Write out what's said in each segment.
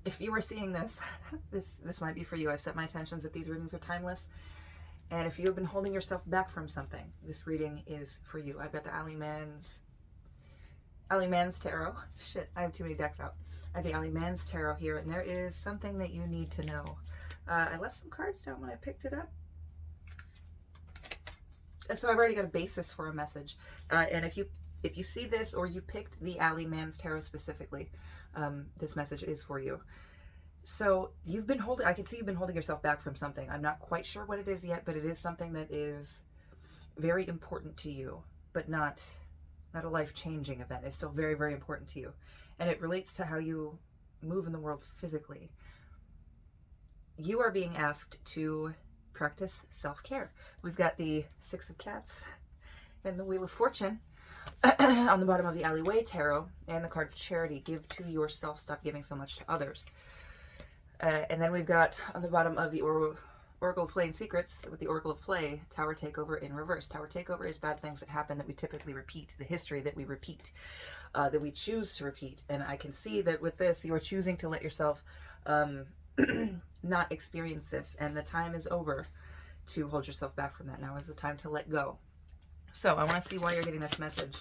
if you are seeing this, this might be for you. I've set my intentions that these readings are timeless. And if you have been holding yourself back from something, this reading is for you. I've got the Alleymans Tarot. Shit, I have too many decks out. I have the Alleymans Tarot here, and there is something that you need to know. I left some cards down when I picked it up. So I've already got a basis for a message. And if you see this, or you picked the Alleymans Tarot specifically, this message is for you. So you've been holding, I can see you've been holding yourself back from something. I'm not quite sure what it is yet, but it is something that is very important to you, but not a life-changing event. It's still very, very important to you. And it relates to how you move in the world physically. You are being asked to practice self-care. We've got the Six of Cats and the Wheel of Fortune on the bottom of the Alleyway Tarot, and the card of Charity. Give to yourself, stop giving so much to others. And then we've got on the bottom of the Oracle of Playing Secrets with the Oracle of Play, Tower Takeover in reverse. Tower Takeover is bad things that happen that we typically repeat, the history that we repeat, that we choose to repeat. And I can see that with this, you are choosing to let yourself not experience this, and the time is over to hold yourself back from that. Now is the time to let go. So I want to see why you're getting this message.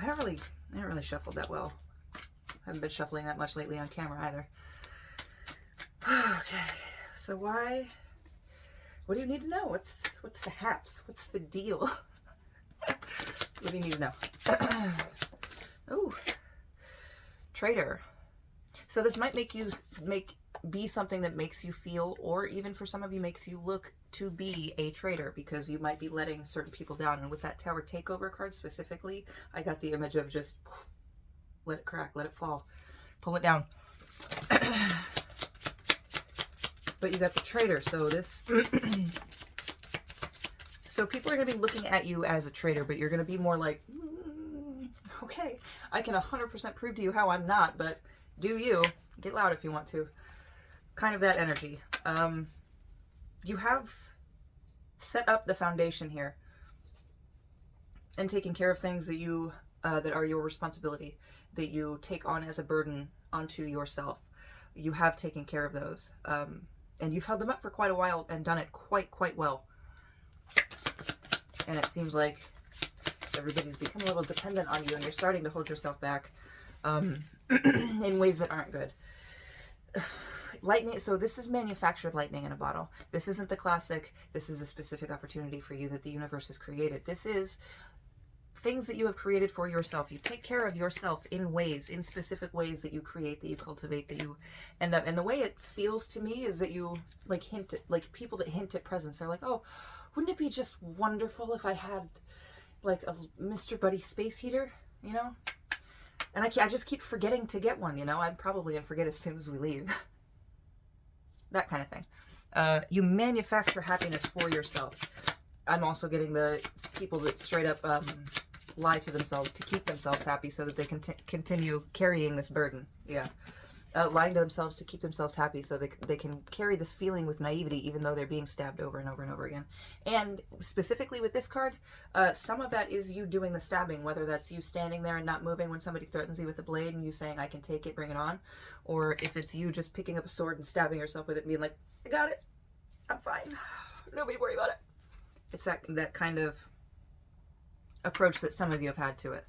I haven't really shuffled that well. I haven't been shuffling that much lately on camera either. Okay, so what do you need to know? What's the haps? What's the deal? What do you need to know? Oh, traitor. So this might be something that makes you feel, or even for some of you makes you look to be a traitor, because you might be letting certain people down. And with that Tower Takeover card specifically, I got the image of just let it crack, let it fall, pull it down. But you got the traitor, so this so people are going to be looking at you as a traitor, but you're going to be more like, okay, I can 100% prove to you how I'm not, but do you. Get loud if you want to. Kind of that energy. You have set up the foundation here and taken care of things that you that are your responsibility, that you take on as a burden onto yourself. You have taken care of those. And you've held them up for quite a while and done it quite well. And it seems like everybody's become a little dependent on you, and you're starting to hold yourself back in ways that aren't good. Lightning, so this is manufactured lightning in a bottle. This isn't the classic, this is a specific opportunity for you that the universe has created. This is things that you have created for yourself. You take care of yourself in ways, in specific ways that you create, that you cultivate, that you end up. And the way it feels to me is that you like hint at, like people that hint at presents. They're like, oh, wouldn't it be just wonderful if I had like a Mr. Buddy space heater, you know? And I just keep forgetting to get one, you know? I'm probably going to forget as soon as we leave. That kind of thing. You manufacture happiness for yourself. I'm also getting the people that straight up lie to themselves to keep themselves happy so that they can continue carrying this burden. Yeah. Lying to themselves to keep themselves happy so they can carry this feeling with naivety even though they're being stabbed over and over and over again. And specifically with this card, some of that is you doing the stabbing, whether that's you standing there and not moving when somebody threatens you with a blade and you saying, I can take it, bring it on. Or if it's you just picking up a sword and stabbing yourself with it and being like, I got it, I'm fine, nobody worry about it. It's that kind of approach that some of you have had to it.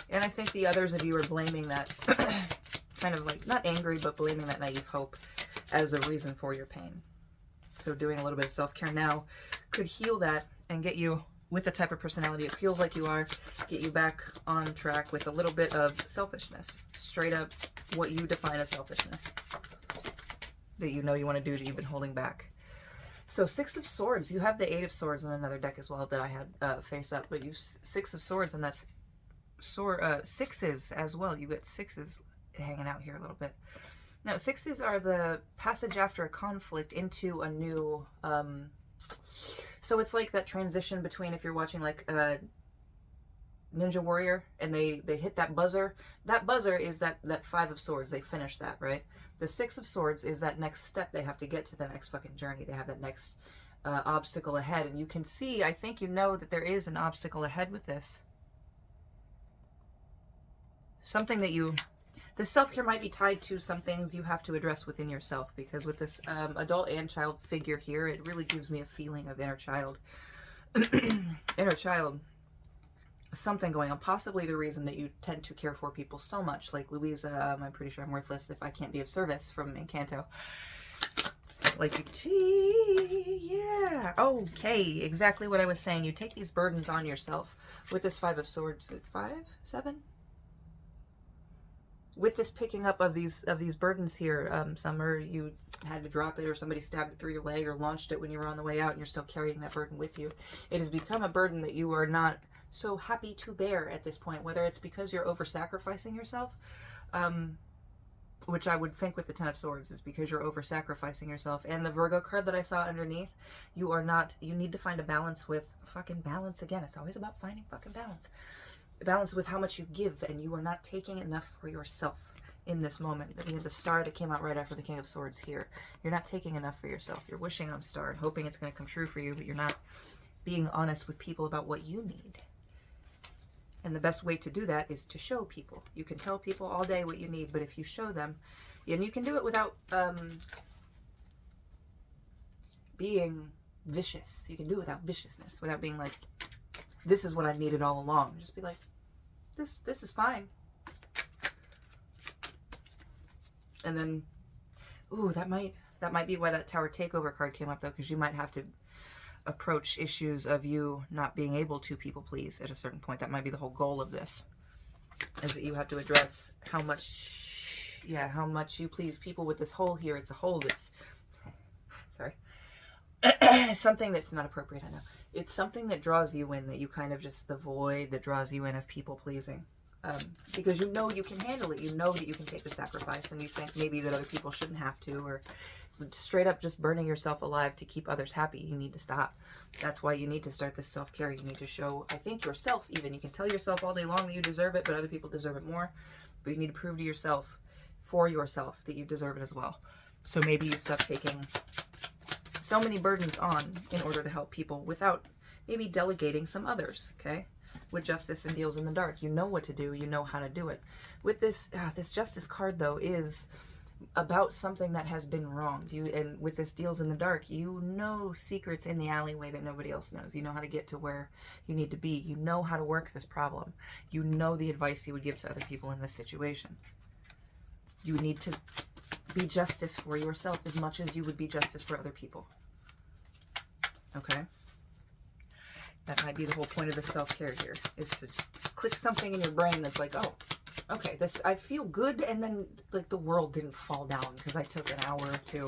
And I think the others of you are blaming that, kind of like, not angry, but blaming that naive hope as a reason for your pain. So doing a little bit of self-care now could heal that and get you, with the type of personality it feels like you are, get you back on track with a little bit of selfishness. Straight up what you define as selfishness. That you know you want to do that you've been holding back. So Six of Swords. You have the Eight of Swords in another deck as well that I had face up. But you Six of Swords, and that's sixes as well. You get sixes hanging out here a little bit. Now, sixes are the passage after a conflict into a new... so it's like that transition between, if you're watching like a Ninja Warrior and they hit that buzzer. That buzzer is that Five of Swords. They finish that, right? The Six of Swords is that next step they have to get to the next fucking journey. They have that next obstacle ahead. And you can see, I think you know that there is an obstacle ahead with this. something that you, the self-care might be tied to some things you have to address within yourself, because with this adult and child figure here, it really gives me a feeling of inner child. Inner child, something going on, possibly the reason that you tend to care for people so much, like Louisa, I'm pretty sure I'm worthless if I can't be of service from Encanto. Like yeah, okay, exactly what I was saying. You take these burdens on yourself with this Five of Swords. 5, 7? With this picking up of these burdens here, Summer, you had to drop it, or somebody stabbed it through your leg, or launched it when you were on the way out, and you're still carrying that burden with you. It has become a burden that you are not so happy to bear at this point, whether it's because you're over-sacrificing yourself, which I would think with the Ten of Swords is because you're over-sacrificing yourself. And the Virgo card that I saw underneath, you are not, you need to find a balance with, fucking balance again. It's always about finding fucking balance. Balance with how much you give, and you are not taking enough for yourself in this moment. We had the star that came out right after the King of Swords here. You're not taking enough for yourself. You're wishing on a star and hoping it's going to come true for you, but you're not being honest with people about what you need. And the best way to do that is to show people. You can tell people all day what you need, but if you show them, and you can do it without being vicious. You can do it without viciousness, without being like, this is what I needed all along. Just be like, this is fine. And then, ooh, that might be why that Tower Takeover card came up, though, because you might have to approach issues of you not being able to people please at a certain point. That might be the whole goal of this, is that you have to address how much you please people with this hole here. It's a hole that's, sorry, something that's not appropriate, I know. It's something that draws you in, that you kind of just, the void that draws you in of people pleasing. Because you know you can handle it. You know that you can take the sacrifice, and you think maybe that other people shouldn't have to, or straight up just burning yourself alive to keep others happy. You need to stop. That's why you need to start this self-care. You need to show, I think, yourself even. You can tell yourself all day long that you deserve it, but other people deserve it more. But you need to prove to yourself, for yourself, that you deserve it as well. So maybe you stop taking so many burdens on in order to help people without maybe delegating some others, okay? With Justice and Deals in the Dark, you know what to do, you know how to do it. With this this Justice card, though, is about something that has been wronged. And with this Deals in the Dark, you know secrets in the alleyway that nobody else knows. You know how to get to where you need to be. You know how to work this problem. You know the advice you would give to other people in this situation. You need to be justice for yourself as much as you would be justice for other people. Okay? That might be the whole point of the self-care here, is to just click something in your brain that's like, oh, okay, this, I feel good, and then like the world didn't fall down because I took an hour or two.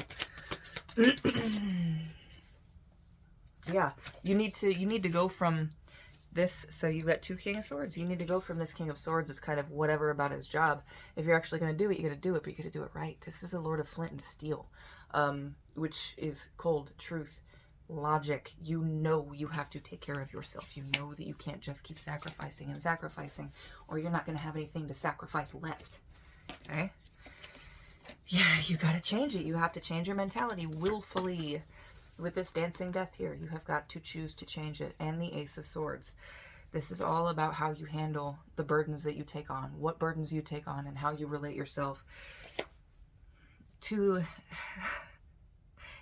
Yeah, you need to go from this, so you've got 2 King of Swords. You need to go from this King of Swords as kind of whatever about his job. If you're actually going to do it, you got to do it, but you got to do it right. This is a Lord of Flint and Steel, which is cold truth. Logic. You know you have to take care of yourself. You know that you can't just keep sacrificing and sacrificing, or you're not going to have anything to sacrifice left. Okay? Yeah, you got to change it. You have to change your mentality willfully. With this Dancing Death here, you have got to choose to change it. And the Ace of Swords. This is all about how you handle the burdens that you take on, what burdens you take on, and how you relate yourself to...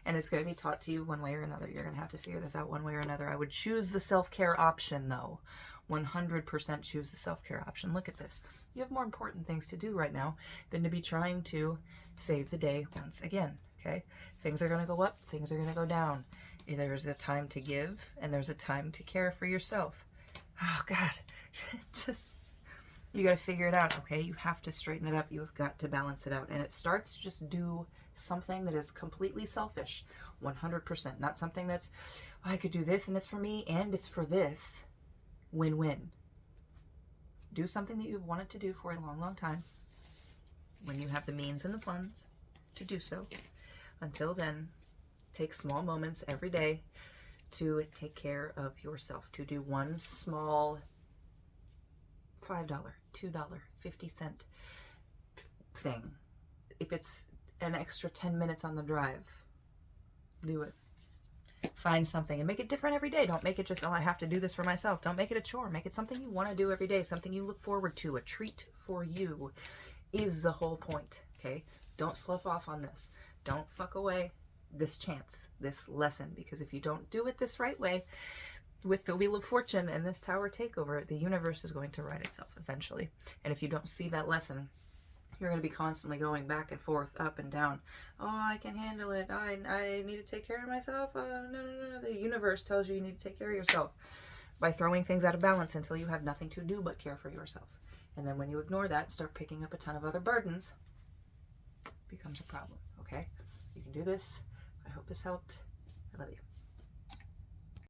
And it's going to be taught to you one way or another. You're going to have to figure this out one way or another. I would choose the self-care option, though. 100% choose the self-care option. Look at this. You have more important things to do right now than to be trying to save the day once again. Okay? Things are going to go up. Things are going to go down. There's a time to give, and there's a time to care for yourself. Oh, God. Just... You got to figure it out, okay? You have to straighten it up. You have got to balance it out. And it starts to just do something that is completely selfish. 100%. Not something that's, oh, I could do this and it's for me and it's for this. Win-win. Do something that you've wanted to do for a long, long time. When you have the means and the funds to do so. Until then, take small moments every day to take care of yourself. To do one small $5, $2, 50-cent thing. If it's an extra 10 minutes on the drive, do it. Find something and make it different every day. Don't make it just, oh, I have to do this for myself. Don't make it a chore. Make it something you want to do every day, something you look forward to. A treat for you is the whole point, okay? Don't slough off on this. Don't fuck away this chance, this lesson, because if you don't do it this right way, with the Wheel of Fortune and this Tower takeover, the universe is going to right itself eventually. And if you don't see that lesson, you're going to be constantly going back and forth, up and down. Oh, I can handle it. I need to take care of myself. No. The universe tells you you need to take care of yourself by throwing things out of balance until you have nothing to do but care for yourself. And then when you ignore that and start picking up a ton of other burdens, it becomes a problem, okay? You can do this. I hope this helped. I love you.